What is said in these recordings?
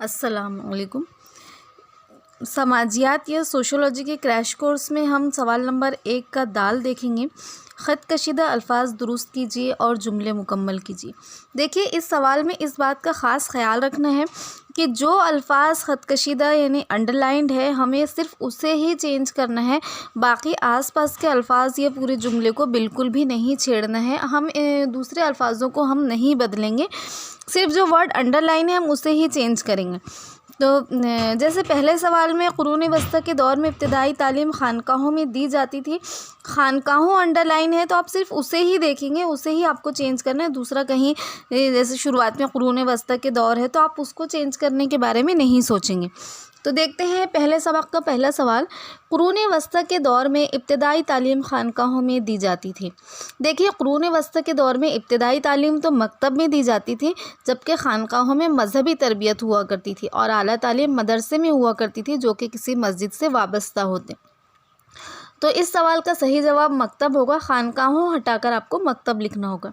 अस्सलाम वालेकुम। समाजियात या सोशोलॉजी के क्रैश कोर्स में हम सवाल नंबर 1 का दाल देखेंगे। ख़त कशीदा अल्फाज दुरुस्त कीजिए और जुमले मुकम्मल कीजिए। देखिए, इस सवाल में इस बात का ख़ास ख्याल रखना है कि जो अल्फाज ख़त कशीदा यानी अंडरलाइंड है, हमें सिर्फ़ उसे ही चेंज करना है। बाकी आसपास के अल्फाज या पूरे जुमले को बिल्कुल भी नहीं छेड़ना है। हम दूसरे अल्फाजों को हम नहीं बदलेंगे, सिर्फ़ जो वर्ड अंडरलाइन है हम उसे ही चेंज करेंगे। तो जैसे पहले सवाल में कुरून वस्ता के दौर में इब्तिदाई तालीम खानकाहों में दी जाती थी। खानकाहों अंडरलाइन है तो आप सिर्फ उसे ही देखेंगे, उसे ही आपको चेंज करना है। दूसरा कहीं जैसे शुरुआत में कुरून वस्ता के दौर है तो आप उसको चेंज करने के बारे में नहीं सोचेंगे। तो देखते हैं पहले सबक का पहला सवाल। कुरून वस्ता के दौर में इब्तिदाई तालीम खानकाहों में दी जाती थी। देखिए, कुरून वस्ता के दौर में इब्तिदाई तालीम तो मकतब में दी जाती थी, जबकि खानकाहों में मजहबी तरबियत हुआ करती थी और आला तालीम मदरसे में हुआ करती थी, जो कि किसी मस्जिद से वाबस्ता होते। तो इस सवाल का सही जवाब मकतब होगा। खानकाहों हटाकर आपको मकतब लिखना होगा।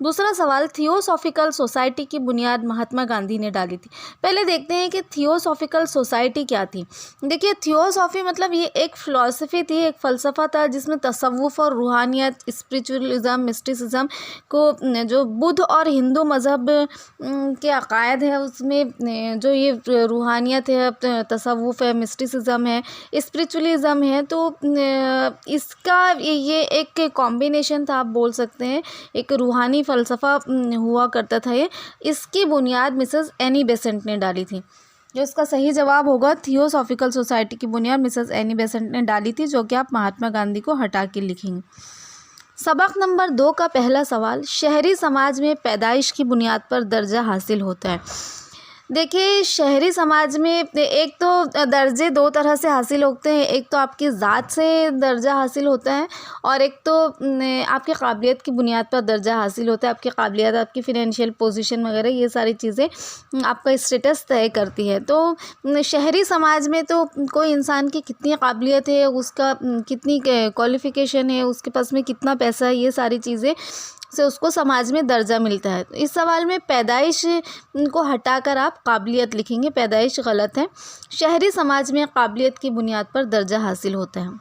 दूसरा सवाल, थियोसॉफिकल सोसाइटी की बुनियाद महात्मा गांधी ने डाली थी। पहले देखते हैं कि थियोसॉफिकल सोसाइटी क्या थी। देखिए, थियोसॉफी मतलब ये एक फ़िलासफ़ी थी, एक फ़लसफ़ा था जिसमें तसव्वुफ़ और रूहानियत, स्पिरिचुअलिज़म, मिस्टिसिज़म को जो बुद्ध और हिंदू मज़हब के अक़ायद है उसमें जो ये रूहानियत है, तसव्वुफ़ है, मिस्टिसिज़म है, स्पिरिचुअलिज़म है, तो इसका ये एक कॉम्बिनेशन था, आप बोल सकते हैं। एक रूहानी फ़लसफ़ा हुआ करता था ये। इसकी बुनियाद मिसेस एनी बेसेंट ने डाली थी। जो इसका सही जवाब होगा, थियोसॉफिकल सोसाइटी की बुनियाद मिसेस एनी बेसेंट ने डाली थी, जो कि आप महात्मा गांधी को हटा के लिखेंगे। सबक नंबर 2 का पहला सवाल, शहरी समाज में पैदाइश की बुनियाद पर दर्जा हासिल होता है। देखिए, शहरी समाज में एक तो दर्जे 2 तरह से हासिल होते हैं। एक तो आपकी ज़ात से दर्जा हासिल होता है और एक तो आपकी काबिलियत की बुनियाद पर दर्जा हासिल होता है। आपकी काबिलियत, आपकी फ़ाइनेंशियल पोजीशन वगैरह, ये सारी चीज़ें आपका स्टेटस तय करती है। तो शहरी समाज में तो कोई इंसान की कितनी काबिलियत है, उसका कितनी क्वालिफ़िकेशन है, उसके पास में कितना पैसा है, ये सारी चीज़ें से उसको समाज में दर्जा मिलता है। इस सवाल में पैदाइश को हटाकर आप काबिलियत लिखेंगे। पैदाइश गलत है। शहरी समाज में काबिलियत की बुनियाद पर दर्जा हासिल होता है।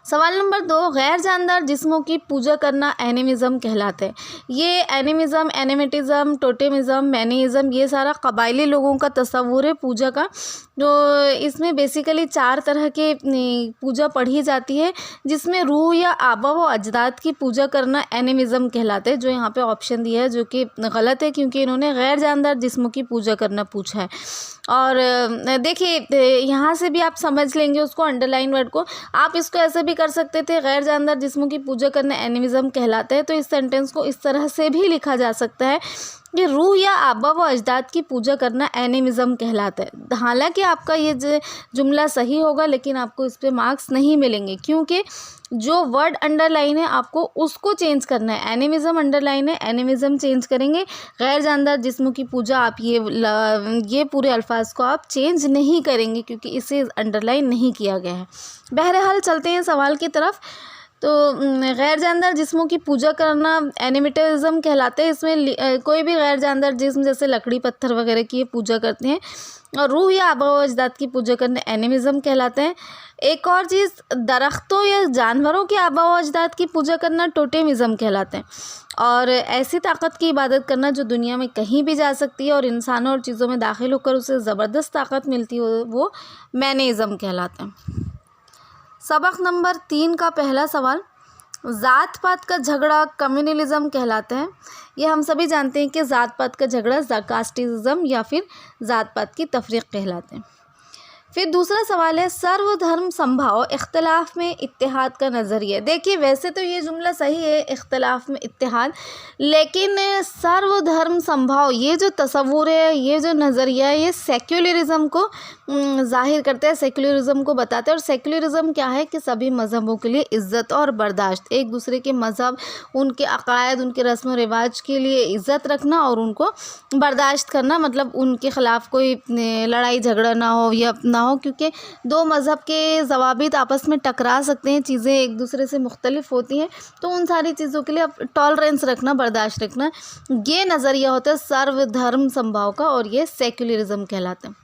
सवाल नंबर 2, गैर जानदार जिस्मों की पूजा करना एनिमिज़म कहलाता है। ये एनिमिज़म, एनिमिटिज़म, टोटेमिज़म, मैनिज़म, ये सारा कबायली लोगों का तस्वुर है पूजा का। जो इसमें बेसिकली 4 तरह के पूजा पढ़ी जाती है, जिसमें रूह या आबा व अजदाद की पूजा करना एनिमिज़म कहलाता है। जो यहाँ पे ऑप्शन दिया है, जो कि गलत है, क्योंकि इन्होंने गैर जानदार जिस्मों की पूजा करना पूछा है। और देखिए, यहाँ से भी आप समझ लेंगे उसको, अंडरलाइन वर्ड को। आप इसको ऐसे भी कर सकते थे, गैर जानदार जिस्मों की पूजा करना एनिमिज़म कहलाता है। तो इस सेंटेंस को इस तरह से भी लिखा जा सकता है कि रूह या आबा व अजदाद की पूजा करना एनिमिज़म कहलाता है। हालांकि आपका ये जुमला सही होगा, लेकिन आपको इस पे मार्क्स नहीं मिलेंगे, क्योंकि जो वर्ड अंडरलाइन है आपको उसको चेंज करना है। एनिमिज़म अंडरलाइन है, एनिमिज़म चेंज करेंगे। गैर जानदार जिस्मों की पूजा आप ये पूरे अल्फाज को आप चेंज नहीं करेंगे, क्योंकि इसे अंडरलाइन नहीं किया गया है। बहरहाल चलते हैं सवाल की तरफ। तो गैर जानदार जिस्मों की पूजा करना एनिमिटिज़म कहलाते हैं। इसमें कोई भी गैर जानदार जिस्म, जैसे लकड़ी, पत्थर वगैरह की पूजा करते हैं। और रूह या आबा व अजदाद की पूजा करना एनिमिज़म कहलाते हैं। एक और चीज़, दरख्तों या जानवरों के आबा व अजदाद की पूजा करना टोटेमिज़म कहलाते हैं। और ऐसी ताकत की इबादत करना जो दुनिया में कहीं भी जा सकती है और इंसानों और चीज़ों में दाखिल होकर उसे ज़बरदस्त ताकत मिलती हो, वो मैनेइज़म कहलाते हैं। सबक नंबर 3 का पहला सवाल, ज़ात पात का झगड़ा कम्युनलिज़म कहलाता है। ये हम सभी जानते हैं कि ज़ात पात का झगड़ा कास्टिज़म या फिर ज़ात पात की तफरीक कहलाते हैं। फिर दूसरा सवाल है, सर्वधर्म संभाव इख्तलाफ में इत्तेहाद का नज़रिया। देखिए, वैसे तो ये जुमला सही है, इख्तलाफ में इत्तेहाद, लेकिन सर्वधर्म संभाव ये जो तस्वुर है, ये जो नज़रिया है, ये सेक्युलरिज़म को ज़ाहिर करता है, सेक्युलरिज़म को बताता है। और सेक्युलरिज़म क्या है कि सभी मज़हबों के लिए इज़्ज़त और बर्दाश्त, एक दूसरे के मज़हब, उनके अक़ायद, उनके रस्म व रिवाज के लिए इज़्ज़त रखना और उनको बर्दाश्त करना। मतलब उनके ख़िलाफ़ कोई लड़ाई झगड़ा ना हो या ना हो, क्योंकि दो मज़हब के ज़वाबित आपस में टकरा सकते हैं, चीज़ें एक दूसरे से मुख्तलिफ होती हैं। तो उन सारी चीज़ों के लिए अब टॉलरेंस रखना, बर्दाश्त रखना, ये नज़रिया होता है सर्वधर्म समभाव का, और ये सेक्युलरिज्म कहलाता है।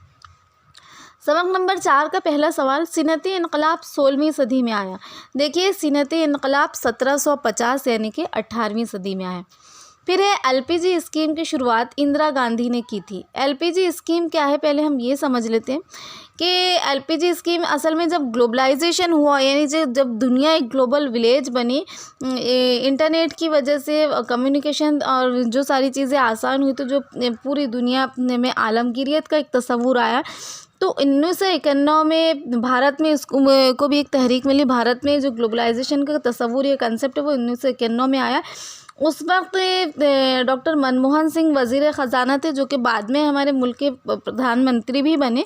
सबक नंबर 4 का पहला सवाल, सिनती इनकलाब 16वीं सदी में आया। देखिए, सिनती इनकलाब 1750 यानी कि 18वीं सदी में आया। फिर है एलपीजी स्कीम की शुरुआत इंदिरा गांधी ने की थी। एलपीजी स्कीम क्या है, पहले हम ये समझ लेते हैं कि एलपीजी स्कीम असल में जब ग्लोबलाइजेशन हुआ, यानी जब दुनिया एक ग्लोबल विलेज बनी, इंटरनेट की वजह से कम्युनिकेशन और जो सारी चीज़ें आसान हुई, तो जो पूरी दुनिया में आलमगीरियत का एक तस्वुर आया। तो 1991 में भारत में इसको को भी एक तहरीक मिली। भारत में जो ग्लोबलाइजेशन का तस्वुर, ये कंसेप्ट है, वो 1991 में आया। उस वक्त डॉक्टर मनमोहन सिंह वज़ीर ख़जाना थे, जो कि बाद में हमारे मुल्क के प्रधानमंत्री भी बने,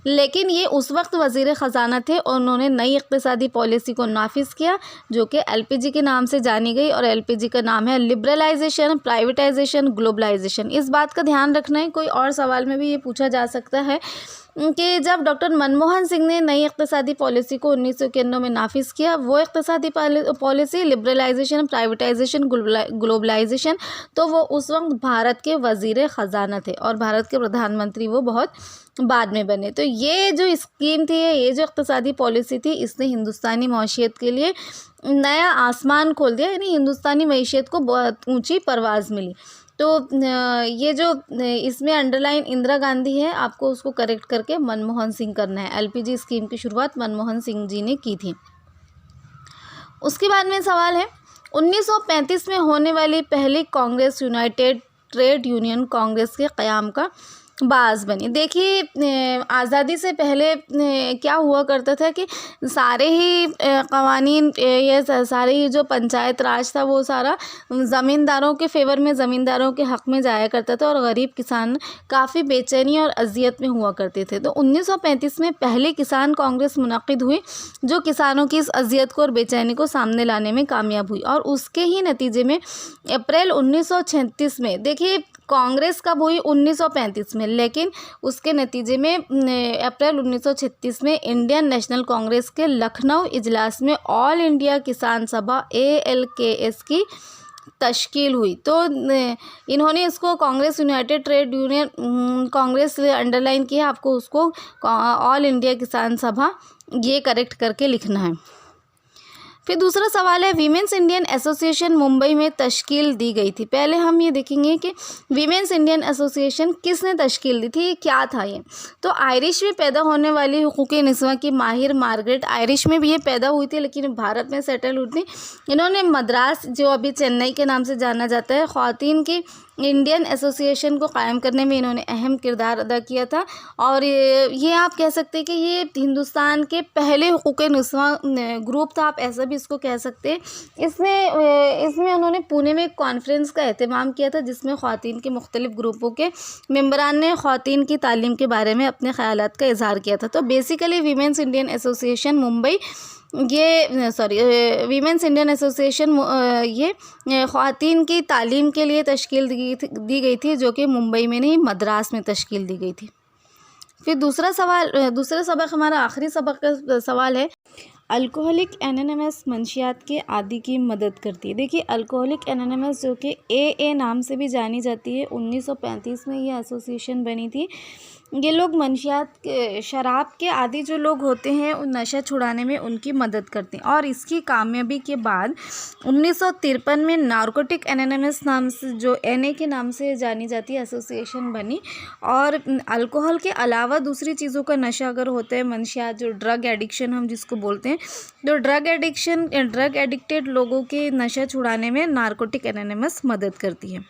लेकिन ये उस वक्त वज़ीर ख़जाना थे और उन्होंने नई इक़्तिसादी पॉलिसी को नाफिज़ किया, जो कि एलपीजी के नाम से जानी गई। और एलपीजी का नाम है लिबरलाइजेशन, प्राइवेटाइजेशन, ग्लोबलाइजेशन। इस बात का ध्यान रखना है, कोई और सवाल में भी ये पूछा जा सकता है कि जब डॉक्टर मनमोहन सिंह ने नई इक़्तिसादी पॉलिसी को 1991 में नाफिज़ किया, वो इक़्तिसादी पॉलिसी लिबरलाइजेशन, प्राइवेटाइजेशन, ग्लोबलाइजेशन, तो वो उस वक्त भारत के वज़ीर ख़जाना थे और भारत के प्रधानमंत्री वो बहुत बाद में बने। तो ये जो स्कीम थी, ये जो इक़्तिसादी पॉलिसी थी, इसने हिंदुस्तानी मईशत के लिए नया आसमान खोल दिया, यानी हिंदुस्तानी मईशत को बहुत ऊँची परवाज़ मिली। तो ये जो इसमें अंडरलाइन इंदिरा गांधी है, आपको उसको करेक्ट करके मनमोहन सिंह करना है। एलपीजी स्कीम की शुरुआत मनमोहन सिंह जी ने की थी। उसके बाद में सवाल है, 1935 में होने वाली पहली Congress United trade union Congress के क़याम का बाज़ बनी। देखिए, आज़ादी से पहले क्या हुआ करता था कि सारे ही कवानीन, ये सारे ही जो पंचायत राज था, वो सारा ज़मींदारों के फेवर में, ज़मींदारों के हक़ में जाया करता था और गरीब किसान काफ़ी बेचैनी और अजियत में हुआ करते थे। तो 1935 में पहली किसान कांग्रेस मुनक़िद हुई, जो किसानों की इस अजियत को और बेचैनी को सामने लाने में कामयाब हुई। और उसके ही नतीजे में अप्रैल 1936 में, देखिए कांग्रेस कब हुई, 1935 में, लेकिन उसके नतीजे में अप्रैल 1936 में इंडियन नेशनल कांग्रेस के लखनऊ इजलास में ऑल इंडिया किसान सभा ALKS की तश्कील हुई। तो इन्होंने इसको Congress United trade union Congress underline किया, आपको उसको ऑल इंडिया किसान सभा ये करेक्ट करके लिखना है। फिर दूसरा सवाल है, वीमेंस इंडियन एसोसिएशन मुंबई में तश्कील दी गई थी। पहले हम ये देखेंगे कि वीमेंस इंडियन एसोसिएशन किसने तश्कील दी थी, क्या था ये। तो आयरिश में पैदा होने वाली हुकूक़े निस्वा की माहिर मार्गरेट, आयरिश में भी ये पैदा हुई थी लेकिन भारत में सेटल हुई थी। इन्होंने मद्रास, जो अभी चेन्नई के नाम से जाना जाता है, ख़वातीन की इंडियन एसोसिएशन को कायम करने में इन्होंने अहम किरदार अदा किया था। और ये आप कह सकते हैं कि ये हिंदुस्तान के पहले हुकूक़े निस्वा ग्रुप था, आप ऐसा भी इसको कह सकते हैं। इसमें उन्होंने पुणे में एक कॉन्फ्रेंस का एहतमाम किया था, जिसमें ख़वातीन के मुख्तलिफ़ ग्रुपों के मेंबरान ने ख़वातीन की तालीम के बारे में अपने ख़यालात का इज़हार किया था। तो basically women's Indian association Mumbai, women's Indian association ये ख़वातीन की तालीम के लिए तश्कील दी गई थी, जो कि मुंबई में नहीं, मद्रास में तश्कील दी गई थी। फिर दूसरा सबक, हमारा आखिरी सबक का सवाल है, अल्कोहलिक एनोनिमस मंशियात के आदी की मदद करती है। देखिए, अल्कोहलिक एनोनिमस, जो कि AA नाम से भी जानी जाती है, 1935 में ये एसोसिएशन बनी थी। ये लोग मंशियात, शराब के आदी जो लोग होते हैं, उन नशा छुड़ाने में उनकी मदद करते हैं। और इसकी कामयाबी के बाद 1953 में नारकोटिक एनोनिमस नाम से, जो NA के नाम से जानी जाती है, एसोसिएशन बनी। और अल्कोहल के अलावा दूसरी चीज़ों का नशा अगर होता है, मंशियात, जो ड्रग एडिक्शन हम जिसको बोलते हैं, तो ड्रग एडिक्टेड लोगों के नशा छुड़ाने में नारकोटिक एनोनिमस मदद करती है।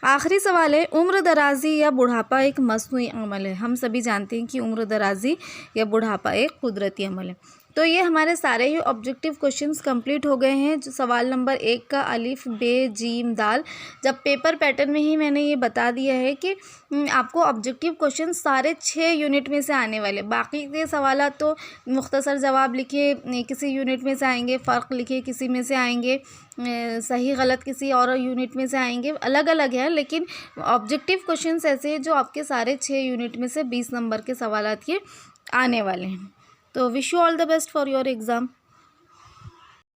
आखिरी सवाल है, उम्र दराजी या बुढ़ापा एक मसनूई अमल है। हम सभी जानते हैं कि उम्र दराजी या बुढ़ापा एक कुदरती अमल है। तो ये हमारे सारे ही ऑब्जेक्टिव क्वेश्चंस कंप्लीट हो गए हैं। जो सवाल नंबर 1 का अलिफ, बे, जीम, दाल, जब पेपर पैटर्न में ही मैंने ये बता दिया है कि आपको ऑब्जेक्टिव क्वेश्चन सारे 6 यूनिट में से आने वाले, बाकी के सवाल तो मुख्तसर जवाब लिखिए, किसी यूनिट में से आएंगे, फ़र्क लिखिए, किसी में से आएंगे, सही गलत किसी और यूनिट में से आएंगे, अलग अलग है। लेकिन ऑब्जेक्टिव क्वेश्चंस ऐसे हैं जो आपके सारे 6 यूनिट में से 20 नंबर के सवाल ये आने वाले हैं। तो wish you all the best for your exam.